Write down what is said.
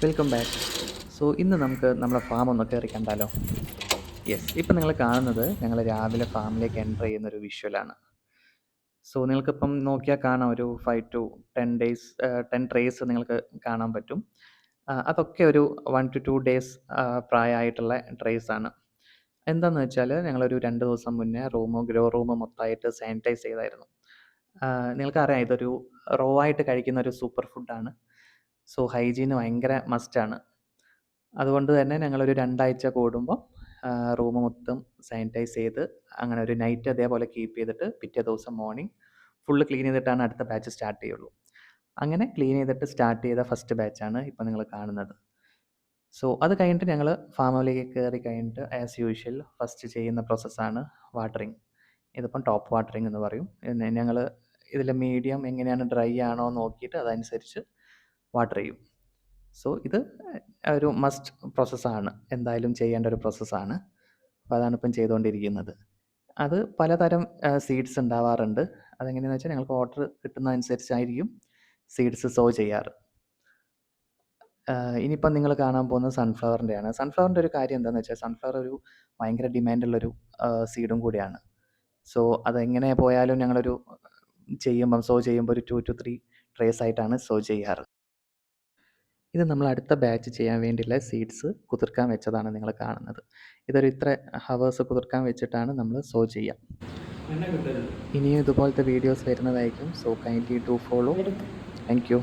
Welcome back. So ഇന്ന് നമുക്ക് നമ്മുടെ ഫാം ഒന്ന് കയറി കണ്ടാലോ? യെസ്, ഇപ്പം നിങ്ങൾ കാണുന്നത് ഞങ്ങൾ രാവിലെ ഫാമിലേക്ക് എൻ്റർ ചെയ്യുന്നൊരു വിഷ്വലാണ്. സോ നിങ്ങൾക്കിപ്പം നോക്കിയാൽ കാണാം, ഒരു 5 to 10 ഡേയ്സ് 10 ട്രേസ് നിങ്ങൾക്ക് കാണാൻ പറ്റും. അതൊക്കെ ഒരു 1 to 2 ഡേയ്സ് പ്രായമായിട്ടുള്ള ട്രേസ് ആണ്. എന്താണെന്ന് വെച്ചാൽ ഞങ്ങളൊരു 2 ദിവസം മുന്നേ ഗ്രോ റൂം മൊത്തമായിട്ട് സാനിറ്റൈസ് ചെയ്തായിരുന്നു. നിങ്ങൾക്കറിയാം, ഇതൊരു റോ ആയിട്ട് കഴിക്കുന്ന ഒരു സൂപ്പർ ഫുഡാണ്. സോ ഹൈജീന് ഭയങ്കര മസ്റ്റാണ്. അതുകൊണ്ട് തന്നെ ഞങ്ങളൊരു 2 ആഴ്ച കൂടുമ്പോൾ റൂം മൊത്തം സാനിറ്റൈസ് ചെയ്ത് അങ്ങനെ ഒരു നൈറ്റ് അതേപോലെ കീപ്പ് ചെയ്തിട്ട് പിറ്റേ ദിവസം മോർണിംഗ് ഫുള്ള് ക്ലീൻ ചെയ്തിട്ടാണ് അടുത്ത ബാച്ച് സ്റ്റാർട്ട് ചെയ്യുള്ളൂ. അങ്ങനെ ക്ലീൻ ചെയ്തിട്ട് സ്റ്റാർട്ട് ചെയ്ത ഫസ്റ്റ് ബാച്ചാണ് ഇപ്പം നിങ്ങൾ കാണുന്നത്. സോ അത് കഴിഞ്ഞിട്ട് ഞങ്ങൾ ഫാമിലേക്ക് കയറി കഴിഞ്ഞിട്ട് ആസ് യൂഷ്വൽ ഫസ്റ്റ് ചെയ്യുന്ന പ്രോസസ്സാണ് വാട്ടറിങ്. ഇതിപ്പം ടോപ്പ് വാട്ടറിങ് എന്ന് പറയും. ഞങ്ങൾ ഇതിൽ മീഡിയം എങ്ങനെയാണ് ഡ്രൈ ആണോ നോക്കിയിട്ട് അതനുസരിച്ച് വാട്ടർ ചെയ്യും. സോ ഇത് ഒരു മസ്റ്റ് പ്രോസസ്സാണ്, എന്തായാലും ചെയ്യേണ്ട ഒരു പ്രോസസ്സാണ്. അപ്പോൾ അതാണ് ഇപ്പം ചെയ്തുകൊണ്ടിരിക്കുന്നത്. അത് പലതരം സീഡ്സ് ഉണ്ടാവാറുണ്ട്. അതെങ്ങനെയാണെന്ന് വെച്ചാൽ ഞങ്ങൾക്ക് ഓർഡർ കിട്ടുന്നതനുസരിച്ചായിരിക്കും സീഡ്സ് സോ ചെയ്യാറ്. ഇനിയിപ്പം നിങ്ങൾ കാണാൻ പോകുന്നത് സൺഫ്ലവറിൻ്റെയാണ്. സൺഫ്ലവറിൻ്റെ ഒരു കാര്യം എന്താണെന്ന് വെച്ചാൽ സൺഫ്ലവർ ഒരു ഭയങ്കര ഡിമാൻഡുള്ളൊരു സീഡും കൂടിയാണ്. സോ അതെങ്ങനെ പോയാലും ഞങ്ങളൊരു സോ ചെയ്യുമ്പോൾ ഒരു 2 to 3 ട്രേസ് ആയിട്ടാണ് സോ ചെയ്യാറ്. ഇത് നമ്മൾ അടുത്ത ബാച്ച് ചെയ്യാൻ വേണ്ടിയുള്ള സീഡ്സ് കുതിർക്കാൻ വെച്ചതാണ് നിങ്ങൾ കാണുന്നത്. ഇതൊരു ഇത്ര ഹവേഴ്സ് കുതിർക്കാൻ വെച്ചിട്ടാണ് നമ്മൾ സോ ചെയ്യുക. ഇനിയും ഇതുപോലത്തെ വീഡിയോസ് വരുന്നതായിരിക്കും. So kindly do follow. Thank you.